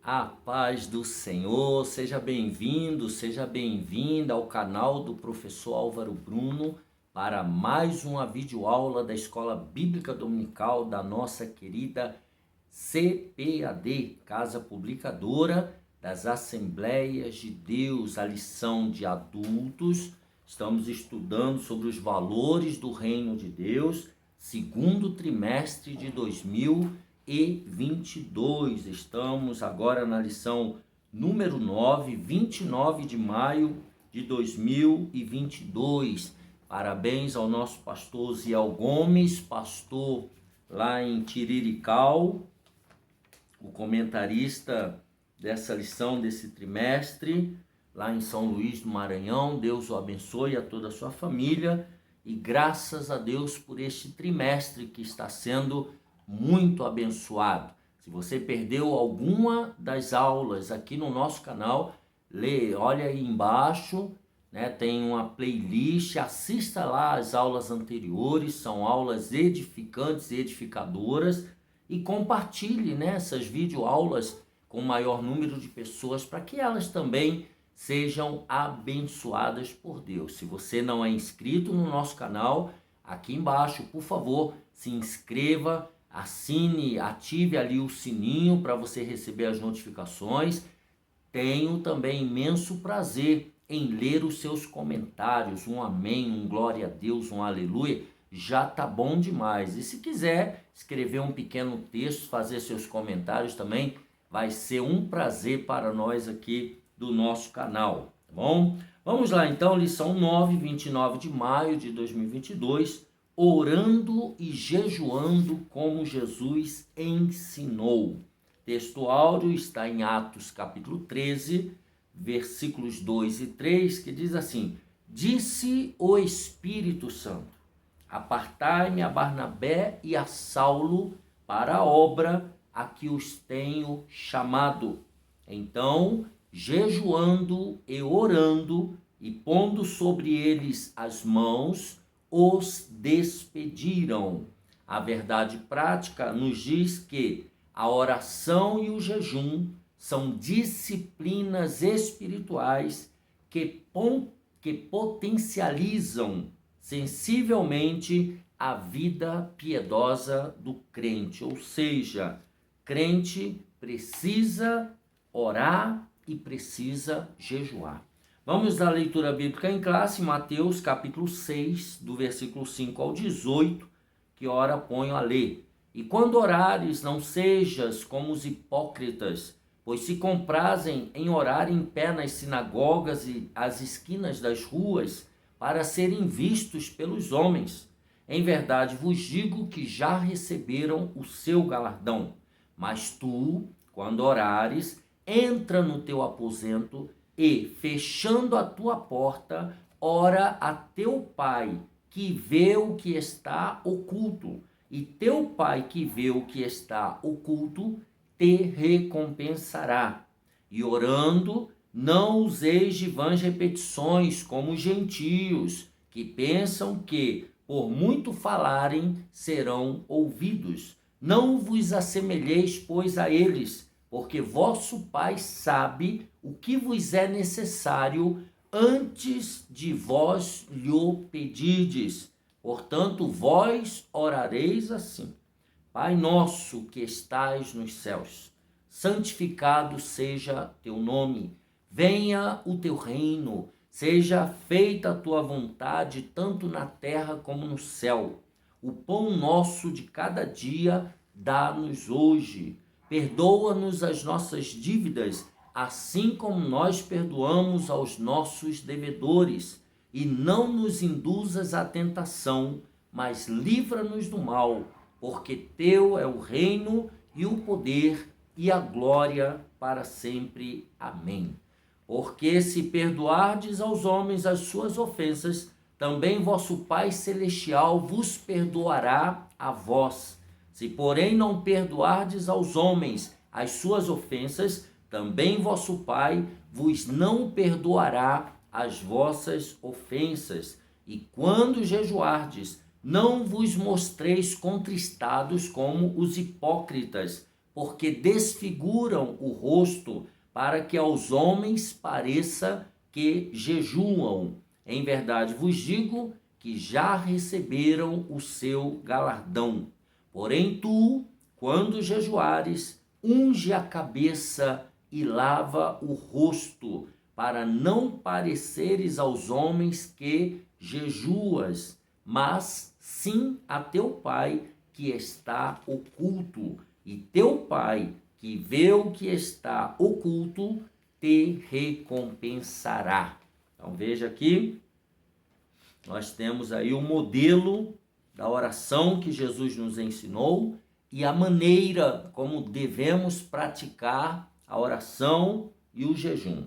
A paz do Senhor, seja bem-vindo, seja bem-vinda ao canal do professor Álvaro Bruno para mais uma videoaula da Escola Bíblica Dominical da nossa querida CPAD, Casa Publicadora das Assembleias de Deus, a lição de adultos. Estamos estudando sobre os valores do Reino de Deus, segundo trimestre de 2022. Estamos agora na lição número 9, 29 de maio de 2022. Parabéns ao nosso pastor Ziel Gomes, pastor lá em Tirirical, o comentarista dessa lição desse trimestre, lá em São Luís do Maranhão. Deus o abençoe, a toda a sua família, e graças a Deus por este trimestre que está sendo muito abençoado. Se você perdeu alguma das aulas aqui no nosso canal, olha aí embaixo, tem uma playlist, assista lá as aulas anteriores, são aulas edificantes e edificadoras, e compartilhe essas videoaulas com o maior número de pessoas para que elas também sejam abençoadas por Deus. Se você não é inscrito no nosso canal, aqui embaixo, por favor, se inscreva, assine, ative ali o sininho para você receber as notificações. Tenho também imenso prazer em ler os seus comentários, um amém, um glória a Deus, um aleluia, já tá bom demais. E se quiser escrever um pequeno texto, fazer seus comentários também, vai ser um prazer para nós aqui do nosso canal, tá bom? Vamos lá então, lição 9, 29 de maio de 2022, orando e jejuando como Jesus ensinou. Texto áureo está em Atos capítulo 13, versículos 2 e 3, que diz assim: disse o Espírito Santo, apartai-me a Barnabé e a Saulo para a obra a que os tenho chamado. Então, jejuando e orando e pondo sobre eles as mãos, os despediram. A verdade prática nos diz que a oração e o jejum são disciplinas espirituais que potencializam sensivelmente a vida piedosa do crente. Ou seja, crente precisa orar e precisa jejuar. Vamos à leitura bíblica em classe, Mateus capítulo 6, do versículo 5 ao 18, que ora ponho a ler. E quando orares, não sejas como os hipócritas, pois se comprazem em orar em pé nas sinagogas e às esquinas das ruas, para serem vistos pelos homens. Em verdade vos digo que já receberam o seu galardão. Mas tu, quando orares, entra no teu aposento e, fechando a tua porta, ora a teu Pai, que vê o que está oculto. E teu Pai, que vê o que está oculto, te recompensará. E orando, não useis de vãs repetições, como os gentios, que pensam que, por muito falarem, serão ouvidos. Não vos assemelheis, pois, a eles, porque vosso Pai sabe o que vos é necessário antes de vós lhe pedirdes. Portanto, vós orareis assim: Pai nosso que estais nos céus, santificado seja teu nome. Venha o teu reino, seja feita a tua vontade, tanto na terra como no céu. O pão nosso de cada dia dá-nos hoje. Perdoa-nos as nossas dívidas, assim como nós perdoamos aos nossos devedores. E não nos induzas à tentação, mas livra-nos do mal, porque teu é o reino e o poder e a glória para sempre. Amém. Porque se perdoardes aos homens as suas ofensas, também vosso Pai Celestial vos perdoará a vós. Se, porém, não perdoardes aos homens as suas ofensas, também vosso Pai vos não perdoará as vossas ofensas. E quando jejuardes, não vos mostreis contristados como os hipócritas, porque desfiguram o rosto, para que aos homens pareça que jejuam. Em verdade vos digo que já receberam o seu galardão. Porém tu, quando jejuares, unge a cabeça e lava o rosto, para não pareceres aos homens que jejuas, mas sim a teu Pai que está oculto. E teu Pai, que vê o que está oculto, te recompensará. Então veja aqui, nós temos aí o modelo da oração que Jesus nos ensinou e a maneira como devemos praticar a oração e o jejum.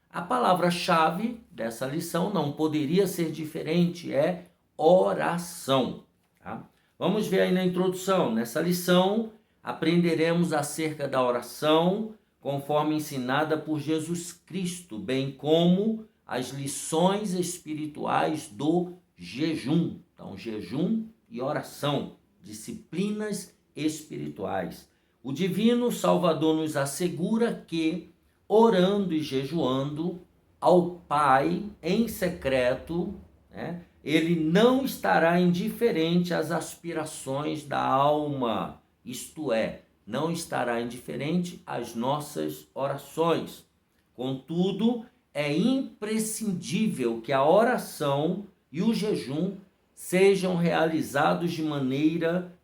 A palavra-chave dessa lição não poderia ser diferente, é oração. Tá? Vamos ver aí na introdução. Nessa lição, aprenderemos acerca da oração, conforme ensinada por Jesus Cristo, bem como as lições espirituais do jejum. Então, jejum e oração, disciplinas espirituais. O Divino Salvador nos assegura que, orando e jejuando ao Pai em secreto, né, ele não estará indiferente às aspirações da alma, isto é, não estará indiferente às nossas orações. Contudo, é imprescindível que a oração e o jejum sejam realizados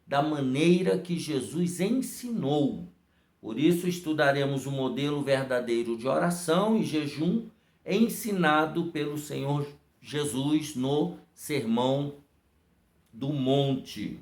da maneira que Jesus ensinou. Por isso, estudaremos o modelo verdadeiro de oração e jejum ensinado pelo Senhor Jesus no Sermão do Monte.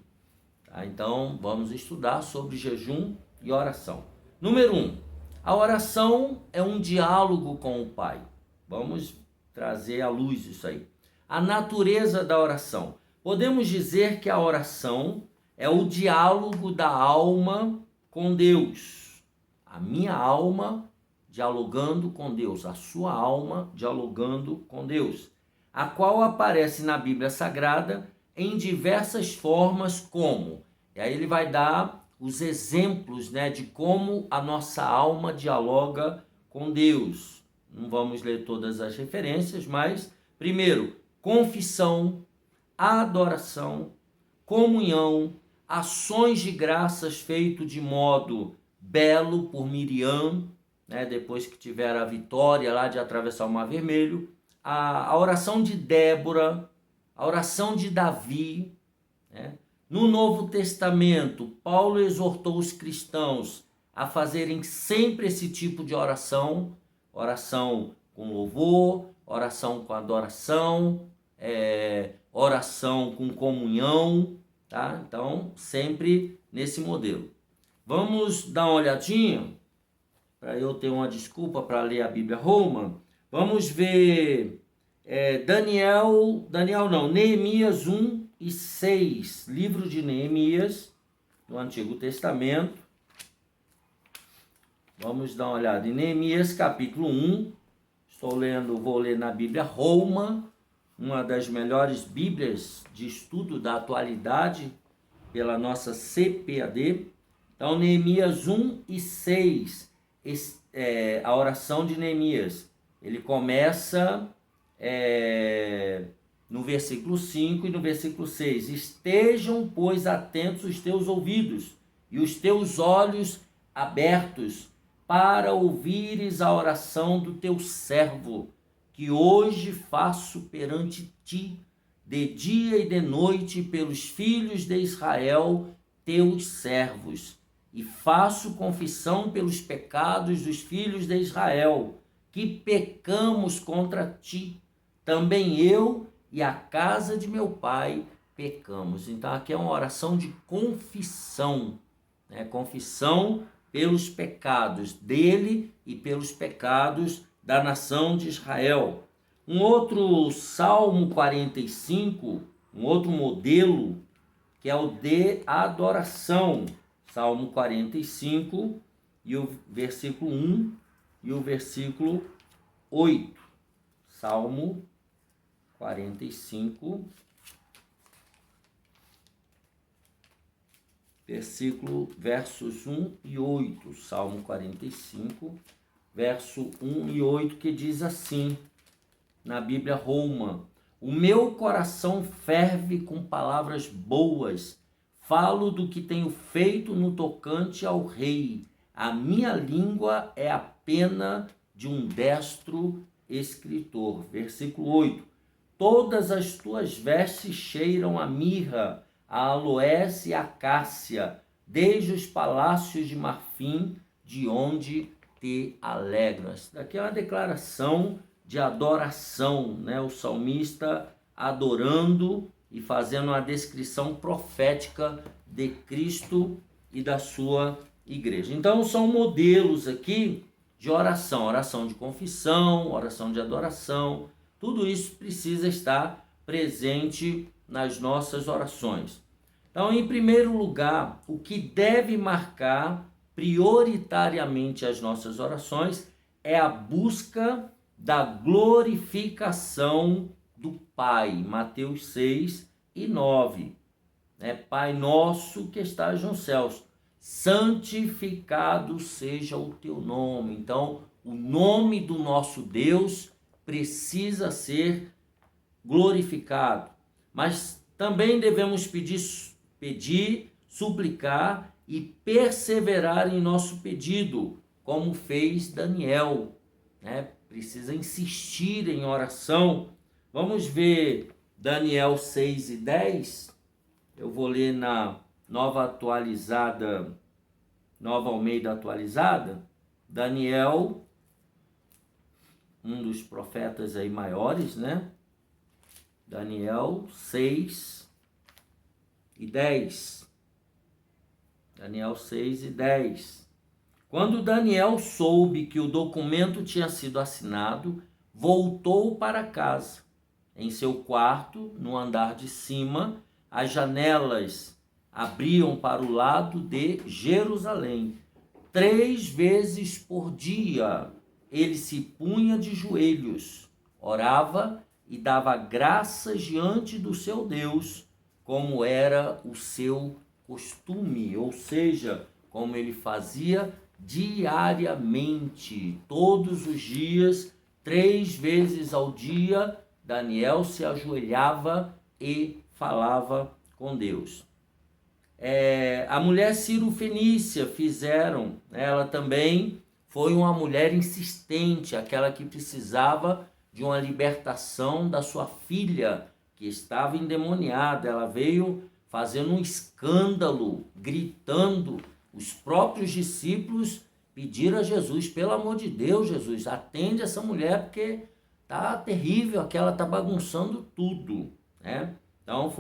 Tá? Então, vamos estudar sobre jejum e oração. Número 1. A oração é um diálogo com o Pai. Vamos trazer à luz isso aí. A natureza da oração. Podemos dizer que a oração é o diálogo da alma com Deus. A minha alma dialogando com Deus, a sua alma dialogando com Deus, a qual aparece na Bíblia Sagrada em diversas formas como, e aí ele vai dar os exemplos, né, de como a nossa alma dialoga com Deus. Não vamos ler todas as referências, mas primeiro, confissão, adoração, comunhão, ações de graças feito de modo belo por Miriam, né, depois que tiver a vitória lá de atravessar o Mar Vermelho, a oração de Débora, a oração de Davi, né? No Novo Testamento, Paulo exortou os cristãos a fazerem sempre esse tipo de oração, oração com louvor, oração com adoração, oração com comunhão, tá? Então, sempre nesse modelo. Vamos dar uma olhadinha, para eu ter uma desculpa para ler a Bíblia Roma. Vamos ver Neemias 1 e 6, livro de Neemias, no Antigo Testamento. Vamos dar uma olhada em Neemias, capítulo 1. Vou ler na Bíblia Roma, uma das melhores Bíblias de estudo da atualidade pela nossa CPAD. Então, Neemias 1 e 6, a oração de Neemias. Ele começa no versículo 5 e no versículo 6. Estejam, pois, atentos os teus ouvidos e os teus olhos abertos para ouvires a oração do teu servo, que hoje faço perante ti, de dia e de noite, pelos filhos de Israel, teus servos. E faço confissão pelos pecados dos filhos de Israel, que pecamos contra ti. Também eu e a casa de meu pai pecamos. Então aqui é uma oração de confissão, né? Confissão pelos pecados dele e pelos pecados da nação de Israel. Um outro Salmo 45, um outro modelo, que é o de adoração. Salmo 45, e o versículo 1 e o versículo 8. Salmo 45, versos 1 e 8, Salmo 45, verso 1 e 8, que diz assim, na Bíblia Roma: o meu coração ferve com palavras boas, falo do que tenho feito no tocante ao rei, a minha língua é a pena de um destro escritor. Versículo 8: todas as tuas vestes cheiram a mirra, a aloés e a acácia, desde os palácios de marfim, de onde te alegras. Daqui é uma declaração de adoração, né? O salmista adorando e fazendo uma descrição profética de Cristo e da sua igreja. Então são modelos aqui de oração, oração de confissão, oração de adoração. Tudo isso precisa estar presente nas nossas orações. Então, em primeiro lugar, o que deve marcar prioritariamente as nossas orações é a busca da glorificação do Pai. Mateus 6 e 9. Pai nosso que estás nos céus, santificado seja o teu nome. Então, o nome do nosso Deus precisa ser glorificado. Mas também devemos pedir, suplicar e perseverar em nosso pedido, como fez Daniel, Precisa insistir em oração. Vamos ver Daniel 6 e 10. Eu vou ler na Nova Almeida atualizada. Daniel, um dos profetas aí maiores, Daniel 6 e 10. Daniel 6 e 10. Quando Daniel soube que o documento tinha sido assinado, voltou para casa. Em seu quarto, no andar de cima, as janelas abriam para o lado de Jerusalém. 3 vezes por dia ele se punha de joelhos, orava e dava graças diante do seu Deus, como era o seu costume, ou seja, como ele fazia diariamente, todos os dias, 3 vezes ao dia, Daniel se ajoelhava e falava com Deus. A mulher Ciro-Fenícia fizeram, ela também foi uma mulher insistente, aquela que precisava de uma libertação da sua filha, que estava endemoniada. Ela veio fazendo um escândalo, gritando. Os próprios discípulos pediram a Jesus: pelo amor de Deus, Jesus, atende essa mulher, porque tá terrível, aquela tá bagunçando tudo, Então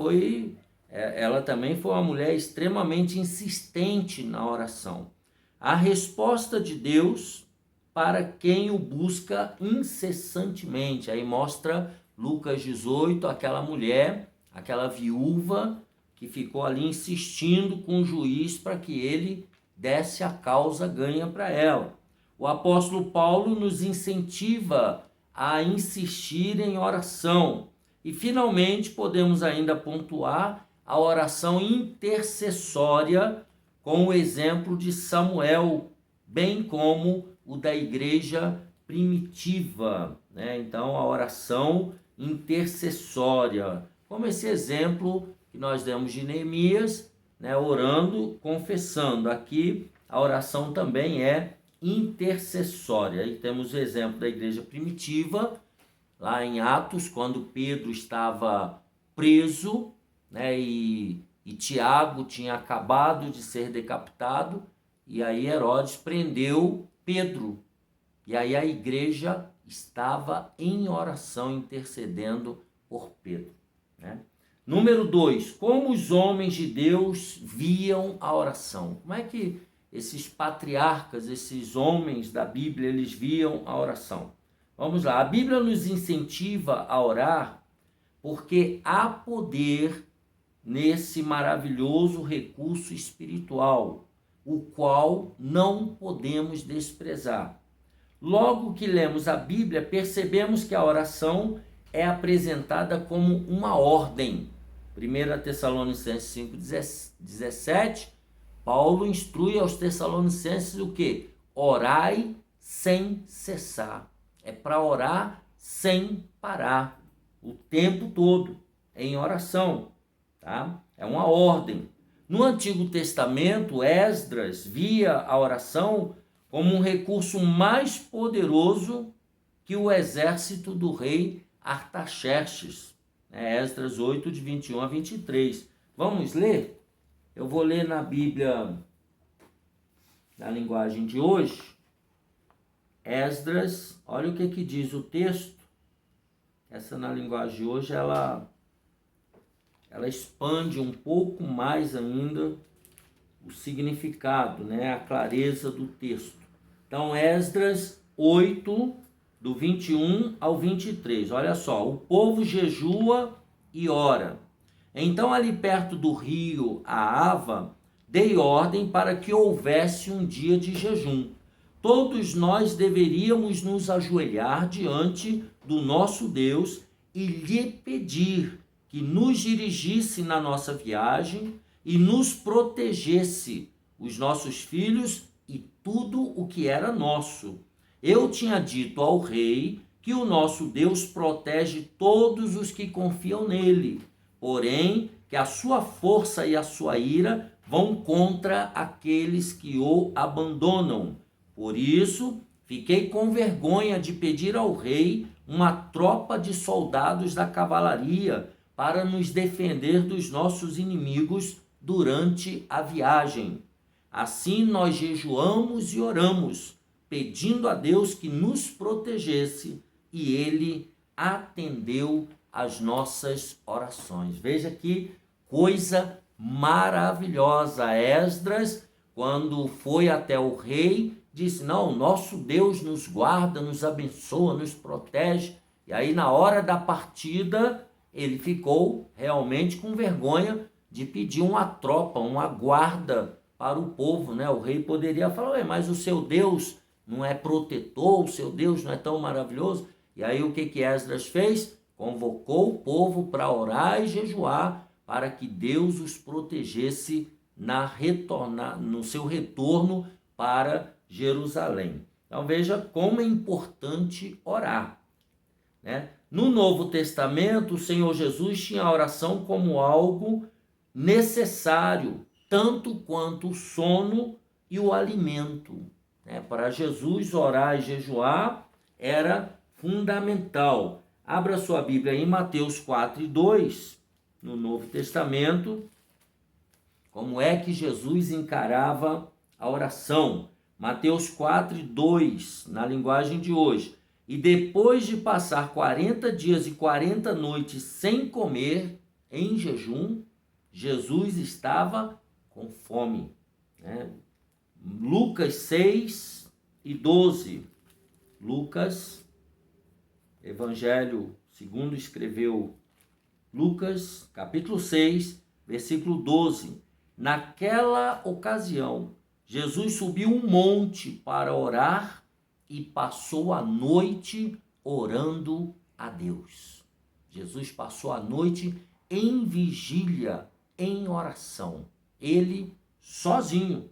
ela também foi uma mulher extremamente insistente na oração. A resposta de Deus para quem o busca incessantemente. Aí mostra Lucas 18, aquela mulher, aquela viúva que ficou ali insistindo com o juiz para que ele desse a causa ganha para ela. O apóstolo Paulo nos incentiva a insistir em oração. E finalmente podemos ainda pontuar a oração intercessória com o exemplo de Samuel, bem como o da igreja primitiva, Então a oração intercessória, como esse exemplo que nós demos de Neemias, orando, confessando. Aqui a oração também é intercessória. E temos o exemplo da igreja primitiva, lá em Atos, quando Pedro estava preso, e Tiago tinha acabado de ser decapitado, e aí Herodes prendeu Pedro. E aí a igreja estava em oração, intercedendo por Pedro. Número 2, como os homens de Deus viam a oração? Como é que esses patriarcas, esses homens da Bíblia, eles viam a oração? Vamos lá, a Bíblia nos incentiva a orar porque há poder nesse maravilhoso recurso espiritual, o qual não podemos desprezar. Logo que lemos a Bíblia, percebemos que a oração é apresentada como uma ordem. 1 Tessalonicenses 5,17, Paulo instrui aos Tessalonicenses o quê? Orai sem cessar. É para orar sem parar, o tempo todo, em oração, tá? É uma ordem. No Antigo Testamento, Esdras via a oração como um recurso mais poderoso que o exército do rei Artaxerxes. Esdras 8, de 21 a 23. Vamos ler? Eu vou ler na Bíblia, na linguagem de hoje. Esdras, olha o que diz o texto. Essa na linguagem de hoje, ela expande um pouco mais ainda o significado, a clareza do texto. Então, Esdras 8, do 21 ao 23. Olha só, o povo jejua e ora. Então, ali perto do rio Ahava, dei ordem para que houvesse um dia de jejum. Todos nós deveríamos nos ajoelhar diante do nosso Deus e lhe pedir que nos dirigisse na nossa viagem e nos protegesse, os nossos filhos e tudo o que era nosso. Eu tinha dito ao rei que o nosso Deus protege todos os que confiam nele, porém que a sua força e a sua ira vão contra aqueles que o abandonam. Por isso, fiquei com vergonha de pedir ao rei uma tropa de soldados da cavalaria para nos defender dos nossos inimigos durante a viagem. Assim nós jejuamos e oramos, pedindo a Deus que nos protegesse, e ele atendeu às nossas orações. Veja que coisa maravilhosa. Esdras, quando foi até o rei, disse: não, nosso Deus nos guarda, nos abençoa, nos protege. E aí, na hora da partida, ele ficou realmente com vergonha de pedir uma tropa, uma guarda para o povo, O rei poderia falar: mas o seu Deus não é protetor, o seu Deus não é tão maravilhoso? E aí, o que Esdras fez? Convocou o povo para orar e jejuar para que Deus os protegesse no seu retorno para Jerusalém. Então veja como é importante orar, No Novo Testamento, o Senhor Jesus tinha a oração como algo necessário, tanto quanto o sono e o alimento. Para Jesus, orar e jejuar era fundamental. Abra sua Bíblia em Mateus 4:2, no Novo Testamento, como é que Jesus encarava a oração. Mateus 4:2, na linguagem de hoje. E depois de passar 40 dias e 40 noites sem comer, em jejum, Jesus estava com fome. Lucas 6:12. Lucas, Evangelho segundo escreveu Lucas, capítulo 6, versículo 12. Naquela ocasião, Jesus subiu um monte para orar e passou a noite orando a Deus. Jesus passou a noite em vigília, em oração. Ele sozinho.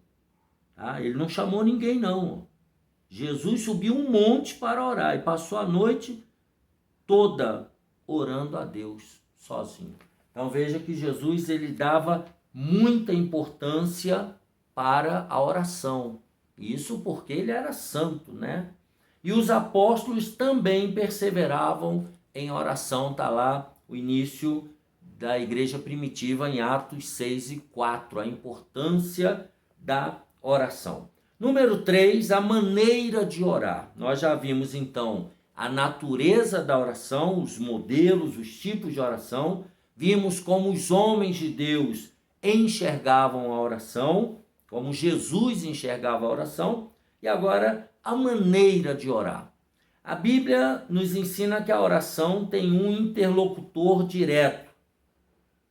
Ele não chamou ninguém, não. Jesus subiu um monte para orar e passou a noite toda orando a Deus, sozinho. Então veja que Jesus, ele dava muita importância para a oração. Isso porque ele era santo, E os apóstolos também perseveravam em oração. Está lá o início da igreja primitiva em Atos 6:4, a importância da oração. Número 3, a maneira de orar. Nós já vimos então a natureza da oração, os modelos, os tipos de oração. Vimos como os homens de Deus enxergavam a oração, como Jesus enxergava a oração, e agora a maneira de orar. A Bíblia nos ensina que a oração tem um interlocutor direto,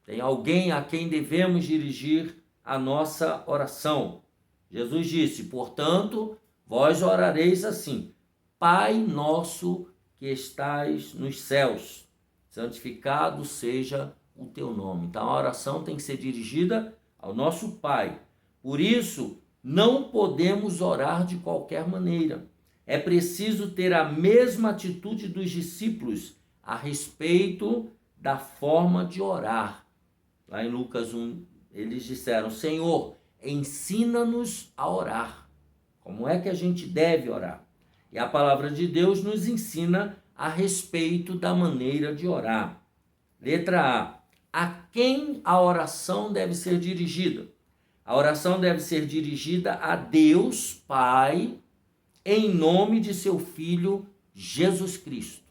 tem alguém a quem devemos dirigir a nossa oração. Jesus disse: portanto, vós orareis assim: Pai nosso que estais nos céus, santificado seja o teu nome. Então a oração tem que ser dirigida ao nosso Pai. Por isso, não podemos orar de qualquer maneira. É preciso ter a mesma atitude dos discípulos a respeito da forma de orar. Lá em Lucas 1, eles disseram: Senhor, ensina-nos a orar. Como é que a gente deve orar? E a palavra de Deus nos ensina a respeito da maneira de orar. Letra A. A quem a oração deve ser dirigida? A oração deve ser dirigida a Deus Pai, em nome de seu Filho Jesus Cristo.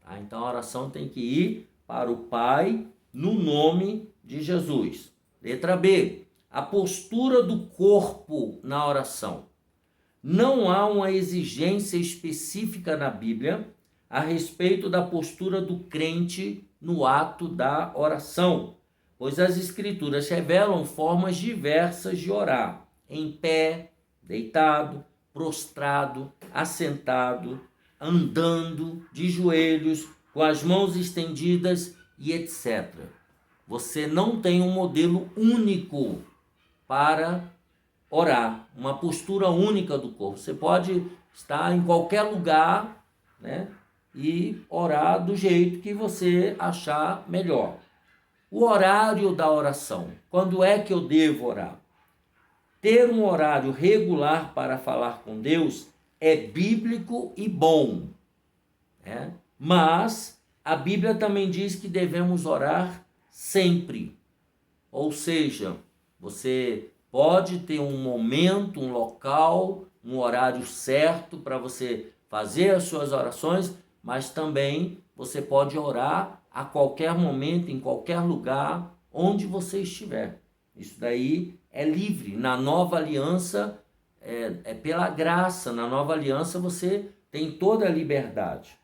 Tá? Então a oração tem que ir para o Pai no nome de Jesus. Letra B. A postura do corpo na oração. Não há uma exigência específica na Bíblia a respeito da postura do crente no ato da oração, pois as Escrituras revelam formas diversas de orar: em pé, deitado, prostrado, assentado, andando, de joelhos, com as mãos estendidas e etc. Você não tem um modelo único para orar, uma postura única do corpo. Você pode estar em qualquer lugar, né, e orar do jeito que você achar melhor. O horário da oração. Quando é que eu devo orar? Ter um horário regular para falar com Deus é bíblico e bom, né? Mas a Bíblia também diz que devemos orar sempre. Ou seja, você pode ter um momento, um local, um horário certo para você fazer as suas orações, mas também você pode orar a qualquer momento, em qualquer lugar, onde você estiver. Isso daí é livre. Na nova aliança, é pela graça. Na nova aliança você tem toda a liberdade.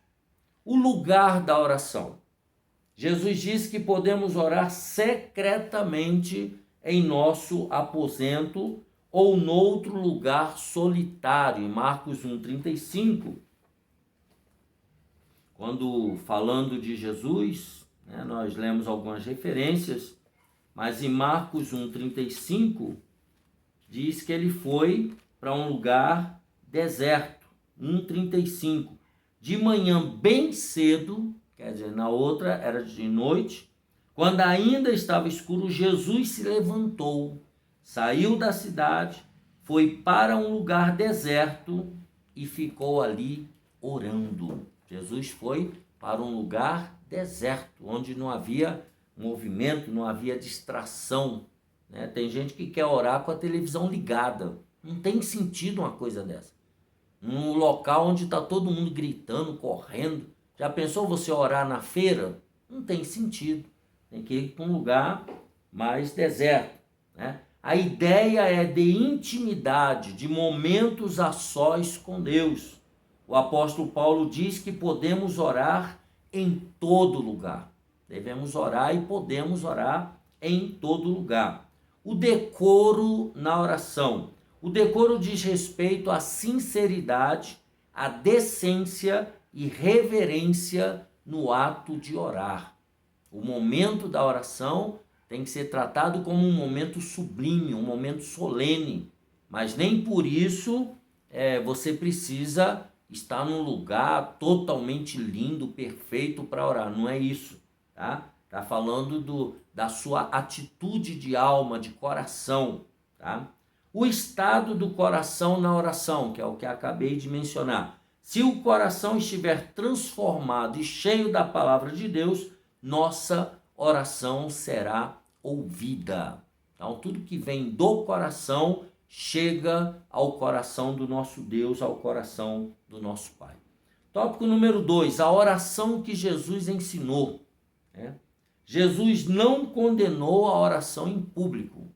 O lugar da oração. Jesus disse que podemos orar secretamente em nosso aposento ou noutro lugar solitário. Em Marcos 1,35, quando falando de Jesus, né, nós lemos algumas referências, mas em Marcos 1,35 diz que ele foi para um lugar deserto. 1,35. De manhã bem cedo, quer dizer, na outra era de noite, quando ainda estava escuro, Jesus se levantou, saiu da cidade, foi para um lugar deserto e ficou ali orando. Jesus foi para um lugar deserto, onde não havia movimento, não havia distração, né? Tem gente que quer orar com a televisão ligada. Não tem sentido uma coisa dessa. Num local onde está todo mundo gritando, correndo. Já pensou você orar na feira? Não tem sentido. Tem que ir para um lugar mais deserto, né? A ideia é de intimidade, de momentos a sós com Deus. O apóstolo Paulo diz que podemos orar em todo lugar. Devemos orar e podemos orar em todo lugar. O decoro na oração. O decoro diz respeito à sinceridade, à decência e reverência no ato de orar. O momento da oração tem que ser tratado como um momento sublime, um momento solene, mas nem por isso você precisa estar num lugar totalmente lindo, perfeito para orar. Não é isso, tá? Tá falando da sua atitude de alma, de coração, tá? O estado do coração na oração, que é o que acabei de mencionar. Se o coração estiver transformado e cheio da palavra de Deus, nossa oração será ouvida. Então, tudo que vem do coração chega ao coração do nosso Deus, ao coração do nosso Pai. Tópico número 2, a oração que Jesus ensinou, né? Jesus não condenou a oração em público.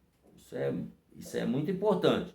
Isso é muito importante.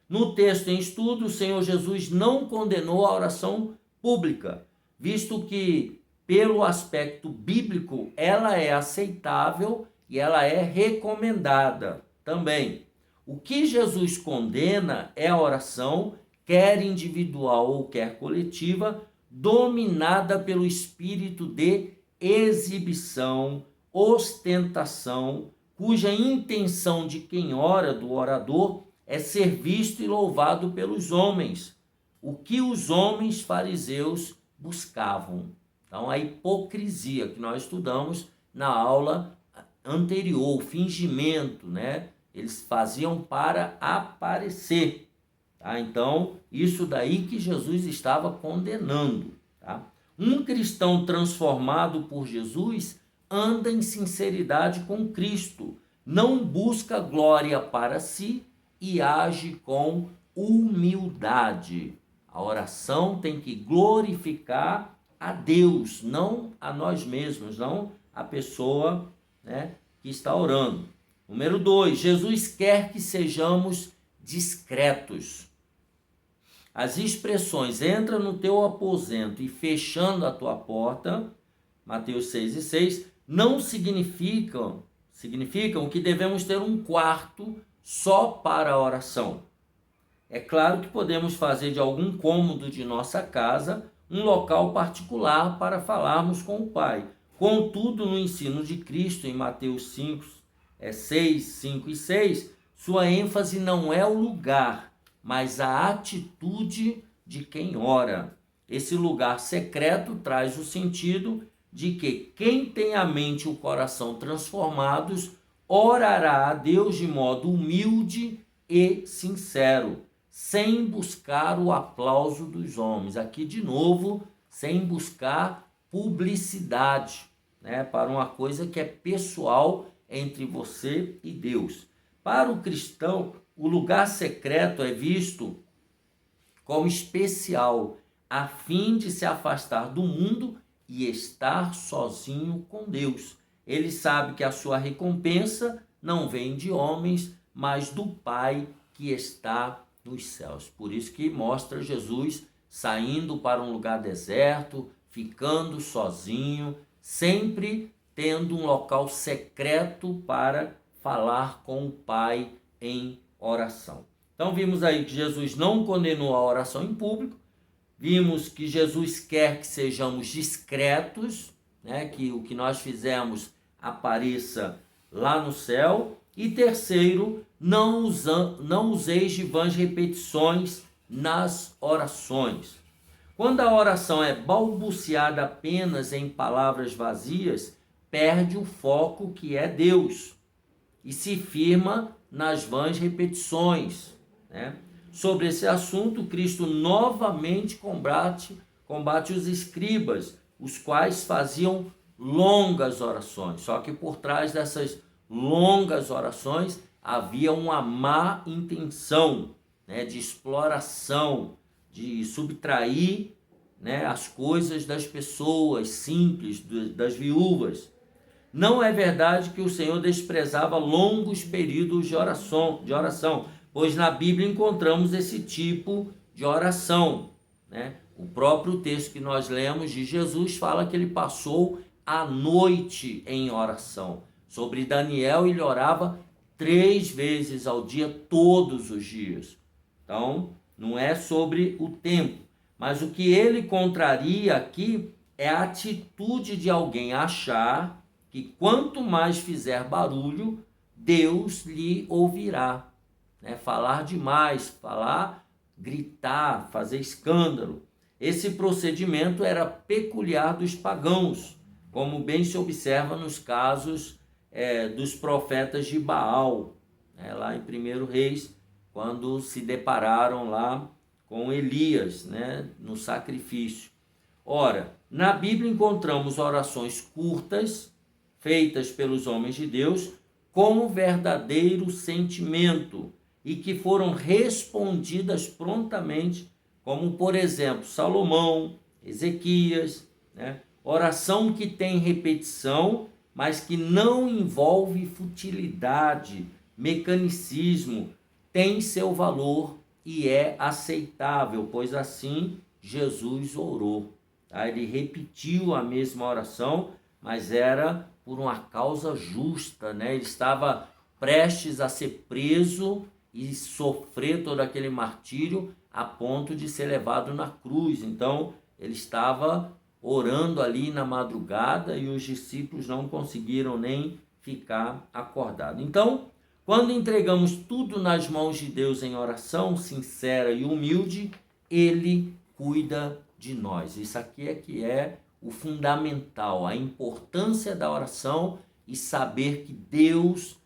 No texto em estudo, o Senhor Jesus não condenou a oração pública, visto que, pelo aspecto bíblico, ela é aceitável e ela é recomendada também. O que Jesus condena é a oração, quer individual ou quer coletiva, dominada pelo espírito de exibição, ostentação, cuja intenção de quem ora, do orador, é ser visto e louvado pelos homens, o que os homens fariseus buscavam. Então, a hipocrisia que nós estudamos na aula anterior, o fingimento, né? Eles faziam para aparecer, tá? Então, isso daí que Jesus estava condenando, tá? Um cristão transformado por Jesus anda em sinceridade com Cristo, não busca glória para si e age com humildade. A oração tem que glorificar a Deus, não a nós mesmos, não a pessoa, né, que está orando. Número 2, Jesus quer que sejamos discretos. As expressões entra no teu aposento e fechando a tua porta, Mateus 6:6, não significam que devemos ter um quarto só para a oração. É claro que podemos fazer de algum cômodo de nossa casa um local particular para falarmos com o Pai. Contudo, no ensino de Cristo, em Mateus 6, 5 e 6, sua ênfase não é o lugar, mas a atitude de quem ora. Esse lugar secreto traz o sentido de que quem tem a mente e o coração transformados orará a Deus de modo humilde e sincero, sem buscar o aplauso dos homens. Aqui, de novo, sem buscar publicidade, né, para uma coisa que é pessoal entre você e Deus. Para o cristão, o lugar secreto é visto como especial, a fim de se afastar do mundo e estar sozinho com Deus. Ele sabe que a sua recompensa não vem de homens, mas do Pai que está nos céus. Por isso que mostra Jesus saindo para um lugar deserto, ficando sozinho, sempre tendo um local secreto para falar com o Pai em oração. Então vimos aí que Jesus não condenou a oração em público, vimos que Jesus quer que sejamos discretos, né, que o que nós fizemos apareça lá no céu. E terceiro, não useis de vãs repetições nas orações. Quando a oração é balbuciada apenas em palavras vazias, perde o foco que é Deus e se firma nas vãs repetições, né? Sobre esse assunto, Cristo novamente combate os escribas, os quais faziam longas orações. Só que por trás dessas longas orações havia uma má intenção, né, de exploração, de subtrair, né, as coisas das pessoas simples, das viúvas. Não é verdade que o Senhor desprezava longos períodos de oração, pois na Bíblia encontramos esse tipo de oração, né? O próprio texto que nós lemos de Jesus fala que ele passou a noite em oração. Sobre Daniel, ele orava 3 vezes ao dia, todos os dias. Então, não é sobre o tempo, mas o que ele contraria aqui é a atitude de alguém achar que quanto mais fizer barulho, Deus lhe ouvirá. Né? Falar demais, gritar, fazer escândalo. Esse procedimento era peculiar dos pagãos, como bem se observa nos casos dos profetas de Baal, né? Lá em 1 Reis, quando se depararam lá com Elias, né? No sacrifício. Ora, na Bíblia encontramos orações curtas, feitas pelos homens de Deus, com verdadeiro sentimento e que foram respondidas prontamente, como por exemplo Salomão, Ezequias, né? Oração que tem repetição, mas que não envolve futilidade, mecanicismo, tem seu valor e é aceitável, pois assim Jesus orou. Tá? Ele repetiu a mesma oração, mas era por uma causa justa, né? Ele estava prestes a ser preso e sofrer todo aquele martírio a ponto de ser levado na cruz. Então, ele estava orando ali na madrugada e os discípulos não conseguiram nem ficar acordado. Então, quando entregamos tudo nas mãos de Deus em oração sincera e humilde, Ele cuida de nós. Isso aqui é que é o fundamental, a importância da oração e saber que Deus,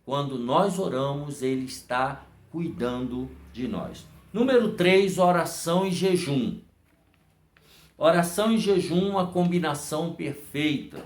quando nós oramos, Ele está cuidando de nós. Número 3, oração e jejum. Oração e jejum, uma combinação perfeita.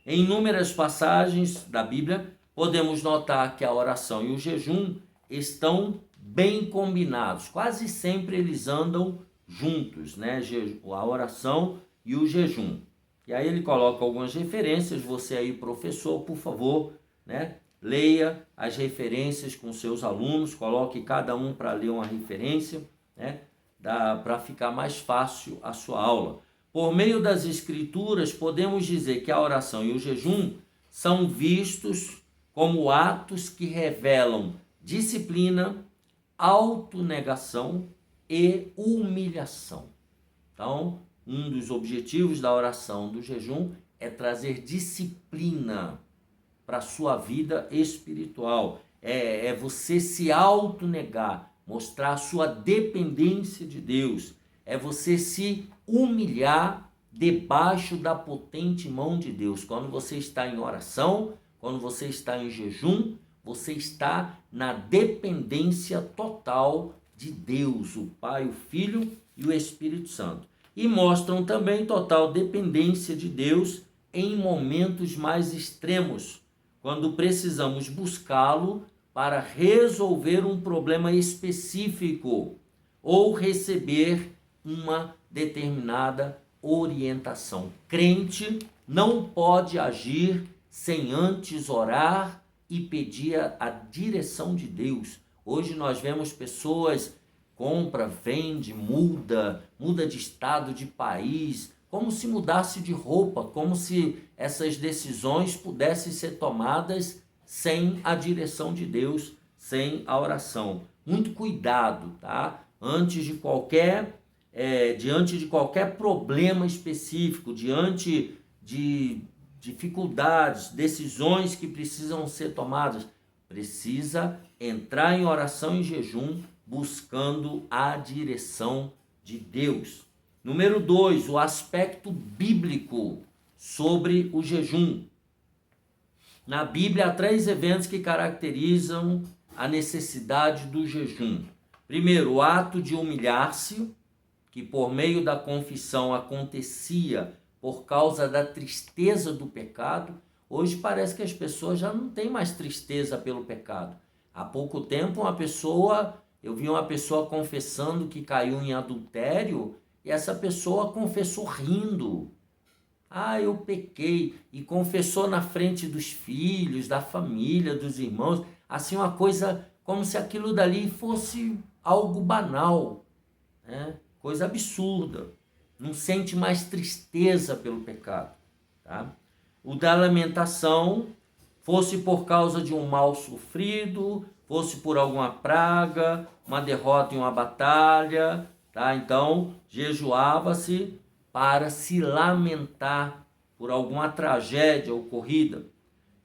Em inúmeras passagens da Bíblia, podemos notar que a oração e o jejum estão bem combinados. Quase sempre eles andam juntos, né? A oração e o jejum. E aí ele coloca algumas referências. Você aí, professor, por favor, né? Leia as referências com seus alunos, coloque cada um para ler uma referência, né? Para ficar mais fácil a sua aula. Por meio das Escrituras, podemos dizer que a oração e o jejum são vistos como atos que revelam disciplina, autonegação e humilhação. Então, um dos objetivos da oração do jejum é trazer disciplina para a sua vida espiritual. É você se autonegar, mostrar a sua dependência de Deus. É você se humilhar debaixo da potente mão de Deus. Quando você está em oração, quando você está em jejum, você está na dependência total de Deus, o Pai, o Filho e o Espírito Santo. E mostram também total dependência de Deus em momentos mais extremos, quando precisamos buscá-lo para resolver um problema específico ou receber uma determinada orientação. Crente não pode agir sem antes orar e pedir a direção de Deus. Hoje nós vemos pessoas compra, vende, muda de estado, de país, como se mudasse de roupa, como se essas decisões pudessem ser tomadas sem a direção de Deus, sem a oração. Muito cuidado, tá? Diante de qualquer problema específico, diante de dificuldades, decisões que precisam ser tomadas, precisa entrar em oração e jejum, buscando a direção de Deus. Número 2, o aspecto bíblico sobre o jejum. Na Bíblia há 3 eventos que caracterizam a necessidade do jejum. Primeiro, o ato de humilhar-se, que por meio da confissão acontecia por causa da tristeza do pecado. Hoje parece que as pessoas já não têm mais tristeza pelo pecado. Há pouco tempo eu vi uma pessoa confessando que caiu em adultério e essa pessoa confessou rindo. Eu pequei, e confessou na frente dos filhos, da família, dos irmãos, assim uma coisa como se aquilo dali fosse algo banal, né? Coisa absurda. Não sente mais tristeza pelo pecado, tá? O da lamentação, fosse por causa de um mal sofrido, fosse por alguma praga, uma derrota em uma batalha, tá? Então, jejuava-se para se lamentar por alguma tragédia ocorrida.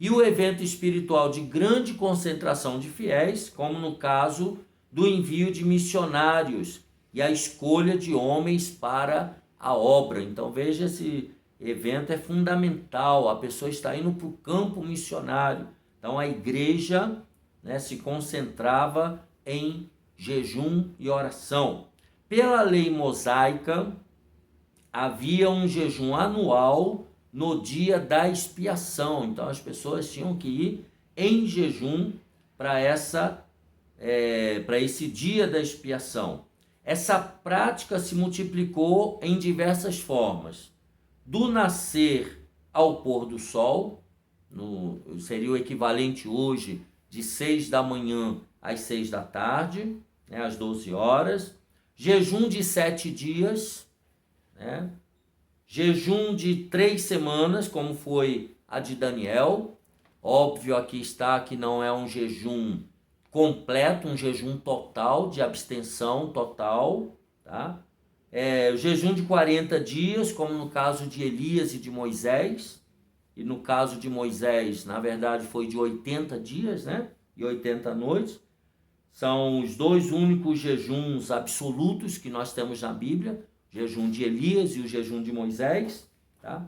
E o evento espiritual de grande concentração de fiéis, como no caso do envio de missionários e a escolha de homens para a obra. Então veja, esse evento é fundamental, a pessoa está indo para o campo missionário. Então a igreja, né, se concentrava em jejum e oração. Pela lei mosaica, havia um jejum anual no dia da expiação. Então as pessoas tinham que ir em jejum para esse dia da expiação. Essa prática se multiplicou em diversas formas. Do nascer ao pôr do sol, seria o equivalente hoje de 6 da manhã às 6 da tarde, né, às 12 horas. Jejum de 7 dias, né? Jejum de 3 semanas, como foi a de Daniel. Óbvio, aqui está que não é um jejum completo, um jejum total, de abstenção total, tá? O jejum de 40 dias, como no caso de Elias e de Moisés, e no caso de Moisés, na verdade, foi de 80 dias, né? E 80 noites. São os dois únicos jejuns absolutos que nós temos na Bíblia, o jejum de Elias e o jejum de Moisés, tá?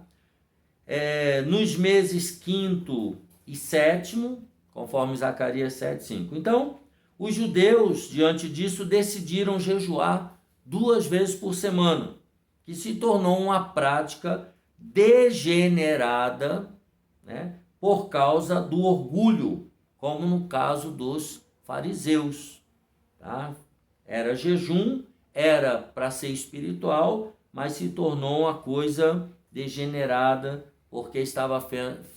Nos meses quinto e sétimo, conforme Zacarias 7:5. Então, os judeus, diante disso, decidiram jejuar 2 vezes por semana, que se tornou uma prática degenerada, né, por causa do orgulho, como no caso dos fariseus. Tá? Era jejum, era para ser espiritual, mas se tornou uma coisa degenerada, porque estava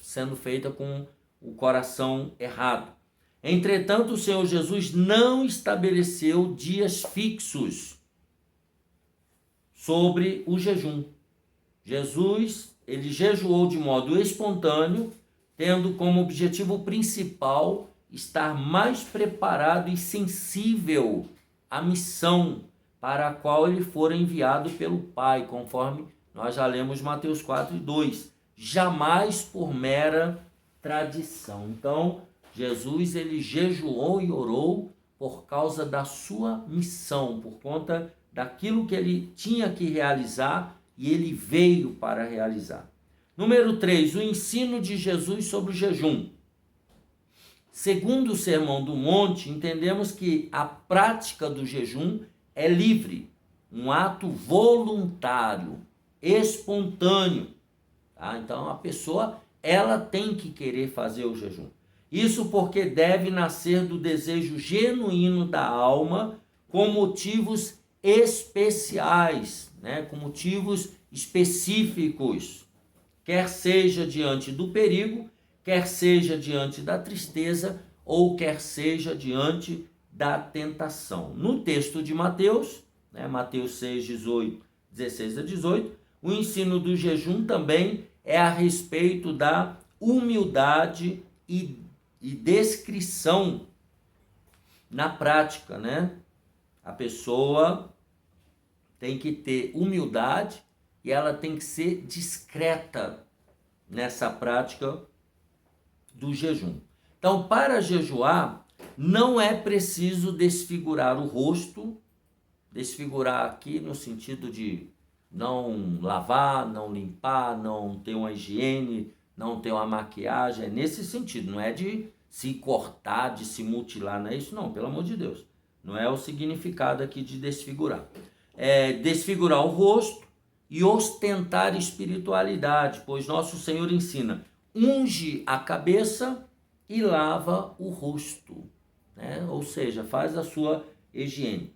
sendo feita com o coração errado. Entretanto, o Senhor Jesus não estabeleceu dias fixos sobre o jejum. Jesus, ele jejuou de modo espontâneo, tendo como objetivo principal estar mais preparado e sensível à missão para a qual ele fora enviado pelo Pai, conforme nós já lemos Mateus 4:2. Jamais por mera tradição. Então, Jesus, ele jejuou e orou por causa da sua missão, por conta daquilo que ele tinha que realizar e ele veio para realizar. Número 3, o ensino de Jesus sobre o jejum. Segundo o Sermão do Monte, entendemos que a prática do jejum é livre, um ato voluntário, espontâneo. Tá? Então, a pessoa, ela tem que querer fazer o jejum. Isso porque deve nascer do desejo genuíno da alma, com motivos especiais, né? Com motivos específicos, quer seja diante do perigo, quer seja diante da tristeza, ou quer seja diante da tentação. No texto de Mateus, né? Mateus 6:18, 16-18, o ensino do jejum também é a respeito da humildade e descrição na prática, né? A pessoa tem que ter humildade e ela tem que ser discreta nessa prática do jejum. Então, para jejuar, não é preciso desfigurar o rosto, desfigurar aqui no sentido de não lavar, não limpar, não ter uma higiene, não ter uma maquiagem, é nesse sentido, não é de se cortar, de se mutilar, não é isso não, pelo amor de Deus. Não é o significado aqui de desfigurar. É desfigurar o rosto e ostentar espiritualidade, pois nosso Senhor ensina, unge a cabeça e lava o rosto, né? Ou seja, faz a sua higiene.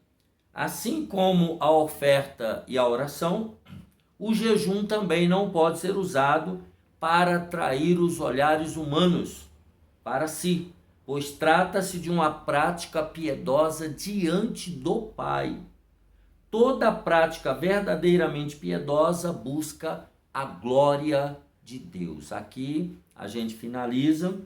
Assim como a oferta e a oração, o jejum também não pode ser usado para atrair os olhares humanos para si, pois trata-se de uma prática piedosa diante do Pai. Toda prática verdadeiramente piedosa busca a glória de Deus. Aqui a gente finaliza,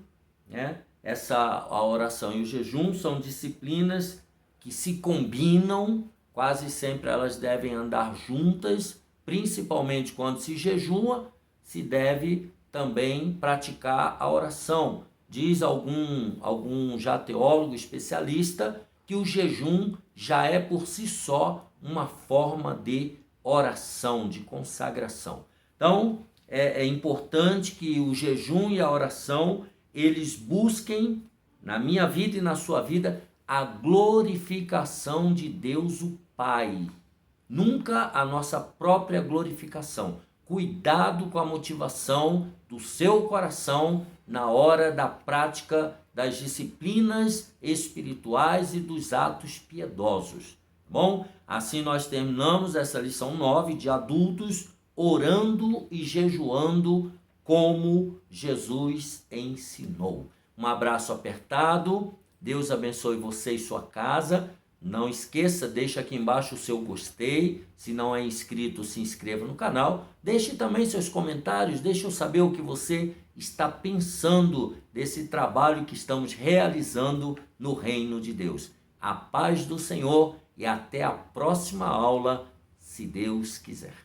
né? A oração e o jejum são disciplinas que se combinam, quase sempre elas devem andar juntas, principalmente quando se jejua, se deve também praticar a oração. Diz algum já teólogo especialista que o jejum já é por si só uma forma de oração, de consagração. Então, é importante que o jejum e a oração, eles busquem, na minha vida e na sua vida, a glorificação de Deus o Pai. Nunca a nossa própria glorificação. Cuidado com a motivação do seu coração na hora da prática das disciplinas espirituais e dos atos piedosos. Bom, assim nós terminamos essa lição 9 de adultos orando e jejuando como Jesus ensinou. Um abraço apertado, Deus abençoe você e sua casa. Não esqueça, deixa aqui embaixo o seu gostei. Se não é inscrito, se inscreva no canal. Deixe também seus comentários, deixe eu saber o que você está pensando desse trabalho que estamos realizando no reino de Deus. A paz do Senhor e até a próxima aula, se Deus quiser.